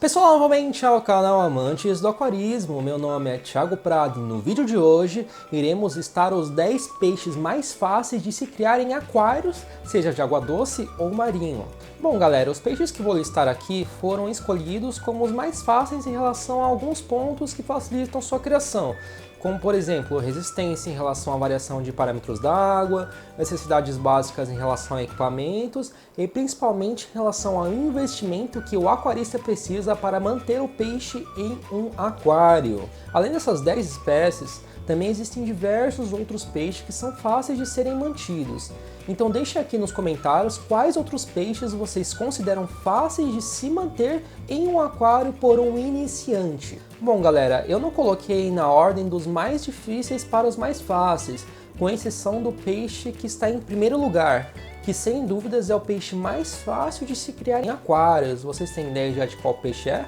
Pessoal, novamente ao canal Amantes do Aquarismo, meu nome é Thiago Prado e no vídeo de hoje iremos listar os 10 peixes mais fáceis de se criar em aquários, seja de água doce ou marinho. Bom galera, os peixes que vou listar aqui foram escolhidos como os mais fáceis em relação a alguns pontos que facilitam sua criação, como por exemplo, resistência em relação à variação de parâmetros da água, necessidades básicas em relação a equipamentos e principalmente em relação ao investimento que o aquarista precisa para manter o peixe em um aquário. Além dessas 10 espécies, também existem diversos outros peixes que são fáceis de serem mantidos. Então deixe aqui nos comentários quais outros peixes vocês consideram fáceis de se manter em um aquário por um iniciante. Bom galera, eu não coloquei na ordem dos mais difíceis para os mais fáceis, com exceção do peixe que está em primeiro lugar, que sem dúvidas é o peixe mais fácil de se criar em aquários. Vocês têm ideia já de qual peixe é?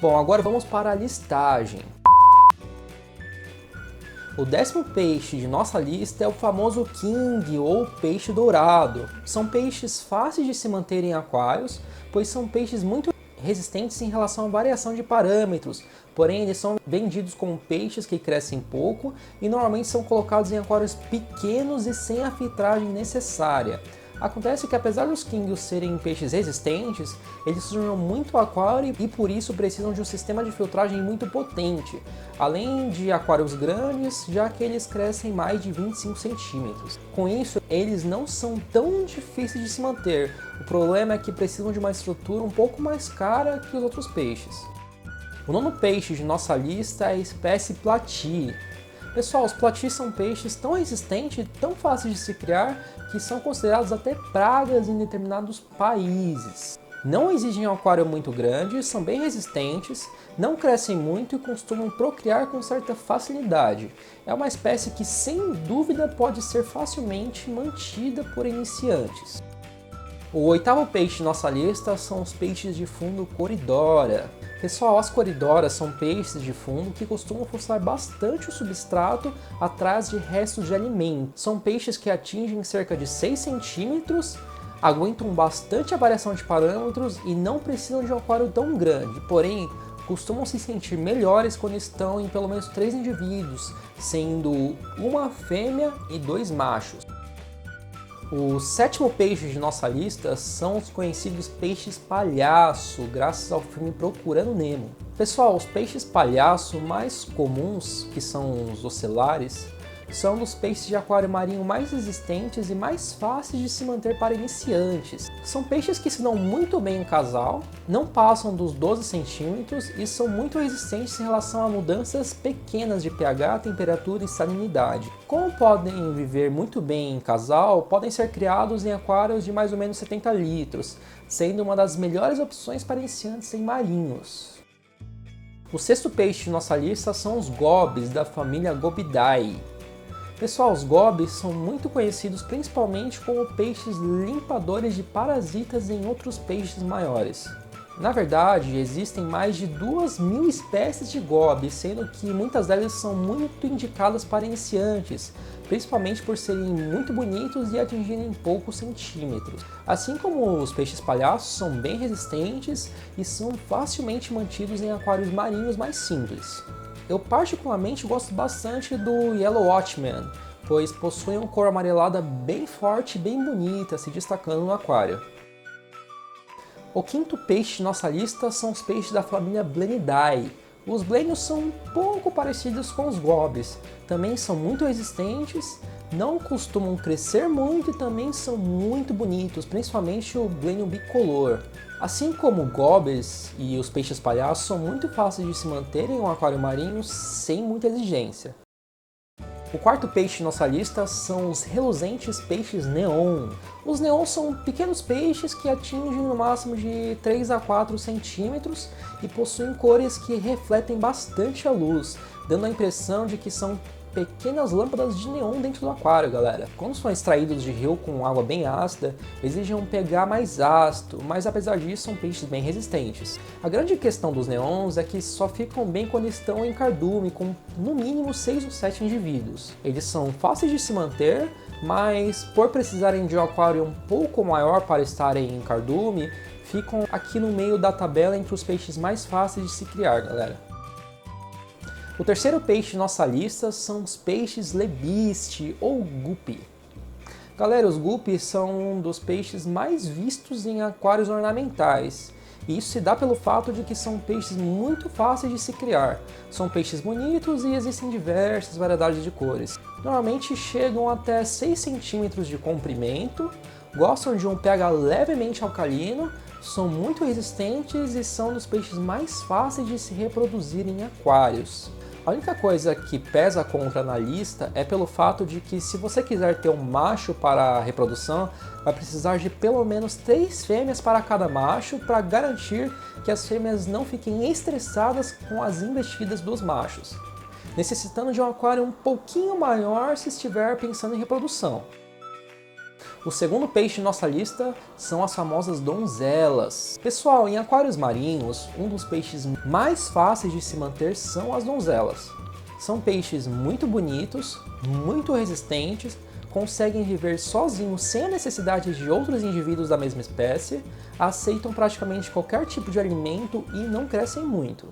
Bom, agora vamos para a listagem. O 10º peixe de nossa lista é o famoso King ou peixe dourado. São peixes fáceis de se manter em aquários, pois são peixes muito resistentes em relação à variação de parâmetros, porém eles são vendidos como peixes que crescem pouco e normalmente são colocados em aquários pequenos e sem a filtragem necessária. Acontece que apesar dos Kings serem peixes resistentes, eles sujam muito o aquário e por isso precisam de um sistema de filtragem muito potente, além de aquários grandes, já que eles crescem mais de 25 centímetros. Com isso, eles não são tão difíceis de se manter, o problema é que precisam de uma estrutura um pouco mais cara que os outros peixes. O 9º peixe de nossa lista é a espécie Platy. Pessoal, os platis são peixes tão resistentes e tão fáceis de se criar que são considerados até pragas em determinados países. Não exigem um aquário muito grande, são bem resistentes, não crescem muito e costumam procriar com certa facilidade. É uma espécie que sem dúvida pode ser facilmente mantida por iniciantes. O 8º peixe de nossa lista são os peixes de fundo Coridora. Pessoal, as coridoras são peixes de fundo que costumam forçar bastante o substrato atrás de restos de alimento. São peixes que atingem cerca de 6 centímetros, aguentam bastante a variação de parâmetros e não precisam de um aquário tão grande, porém costumam se sentir melhores quando estão em pelo menos 3 indivíduos, sendo uma fêmea e 2 machos. O 7º peixe de nossa lista são os conhecidos peixes palhaço, graças ao filme Procurando Nemo. Pessoal, os peixes palhaço mais comuns, que são os ocelares, são dos peixes de aquário marinho mais resistentes e mais fáceis de se manter para iniciantes. São peixes que se dão muito bem em casal, não passam dos 12 centímetros e são muito resistentes em relação a mudanças pequenas de pH, temperatura e salinidade. Como podem viver muito bem em casal, podem ser criados em aquários de mais ou menos 70 litros, sendo uma das melhores opções para iniciantes em marinhos. O 6º peixe de nossa lista são os gobes da família Gobiidae. Pessoal, os gobes são muito conhecidos principalmente como peixes limpadores de parasitas em outros peixes maiores. Na verdade, existem mais de 2.000 espécies de gobes, sendo que muitas delas são muito indicadas para iniciantes, principalmente por serem muito bonitos e atingirem poucos centímetros. Assim como os peixes palhaços são bem resistentes e são facilmente mantidos em aquários marinhos mais simples. Eu particularmente gosto bastante do Yellow Watchman, pois possui uma cor amarelada bem forte e bem bonita, se destacando no aquário. O 5º peixe de nossa lista são os peixes da família Blenidae. Os blenios são um pouco parecidos com os gobes, também são muito resistentes, não costumam crescer muito e também são muito bonitos, principalmente o blenio bicolor. Assim como gobes e os peixes palhaços são muito fáceis de se manter em um aquário marinho sem muita exigência. O 4º peixe de nossa lista são os reluzentes peixes neon. Os neon são pequenos peixes que atingem no máximo de 3 a 4 centímetros e possuem cores que refletem bastante a luz, dando a impressão de que são pequenas lâmpadas de neon dentro do aquário, galera. Quando são extraídos de rio com água bem ácida, exigem um pH mais ácido, mas apesar disso são peixes bem resistentes. A grande questão dos neons é que só ficam bem quando estão em cardume, com no mínimo 6 ou 7 indivíduos. Eles são fáceis de se manter, mas por precisarem de um aquário um pouco maior para estarem em cardume, ficam aqui no meio da tabela entre os peixes mais fáceis de se criar, galera. O terceiro peixe de nossa lista são os peixes lebiste ou guppy. Galera, os guppies são um dos peixes mais vistos em aquários ornamentais. E isso se dá pelo fato de que são peixes muito fáceis de se criar. São peixes bonitos e existem diversas variedades de cores. Normalmente chegam até 6 centímetros de comprimento, gostam de um pH levemente alcalino, são muito resistentes e são dos peixes mais fáceis de se reproduzir em aquários. A única coisa que pesa contra na lista é pelo fato de que se você quiser ter um macho para a reprodução, vai precisar de pelo menos 3 fêmeas para cada macho para garantir que as fêmeas não fiquem estressadas com as investidas dos machos, necessitando de um aquário um pouquinho maior se estiver pensando em reprodução. O segundo peixe de nossa lista são as famosas donzelas. Pessoal, em aquários marinhos, um dos peixes mais fáceis de se manter são as donzelas. São peixes muito bonitos, muito resistentes, conseguem viver sozinhos sem a necessidade de outros indivíduos da mesma espécie, aceitam praticamente qualquer tipo de alimento e não crescem muito.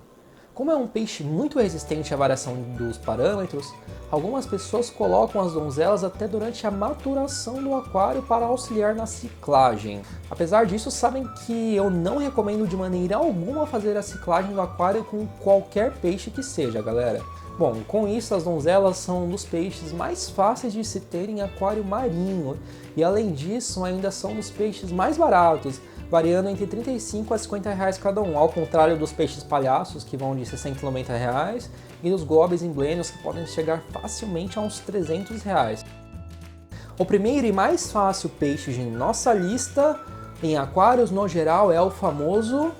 Como é um peixe muito resistente à variação dos parâmetros, algumas pessoas colocam as donzelas até durante a maturação do aquário para auxiliar na ciclagem. Apesar disso, sabem que eu não recomendo de maneira alguma fazer a ciclagem do aquário com qualquer peixe que seja, galera. Bom, com isso as donzelas são um dos peixes mais fáceis de se ter em aquário marinho e além disso ainda são dos peixes mais baratos, variando entre 35 a 50 reais cada um, ao contrário dos peixes palhaços que vão de 60 a 90 reais e dos globes emblêmios que podem chegar facilmente a uns 300 reais. O primeiro e mais fácil peixe de nossa lista em aquários no geral é o famoso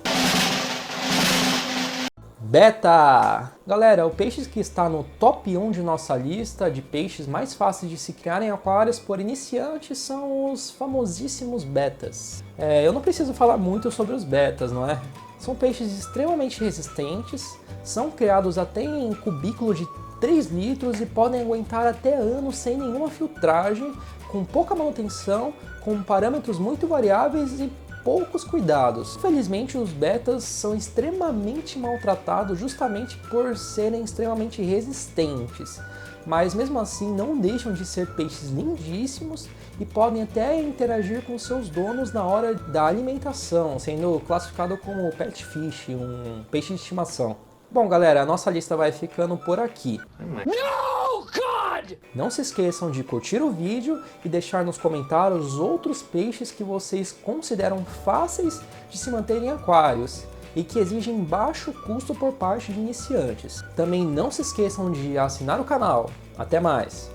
beta! Galera, o peixe que está no top 1 de nossa lista de peixes mais fáceis de se criar em aquários por iniciantes são os famosíssimos betas. Eu não preciso falar muito sobre os betas, não é? São peixes extremamente resistentes, são criados até em cubículos de 3 litros e podem aguentar até anos sem nenhuma filtragem, com pouca manutenção, com parâmetros muito variáveis e poucos cuidados. Infelizmente, os betas são extremamente maltratados justamente por serem extremamente resistentes, mas mesmo assim não deixam de ser peixes lindíssimos e podem até interagir com seus donos na hora da alimentação, sendo classificado como pet fish, um peixe de estimação. Bom, galera, a nossa lista vai ficando por aqui. No, God! Não se esqueçam de curtir o vídeo e deixar nos comentários outros peixes que vocês consideram fáceis de se manter em aquários e que exigem baixo custo por parte de iniciantes. Também não se esqueçam de assinar o canal. Até mais!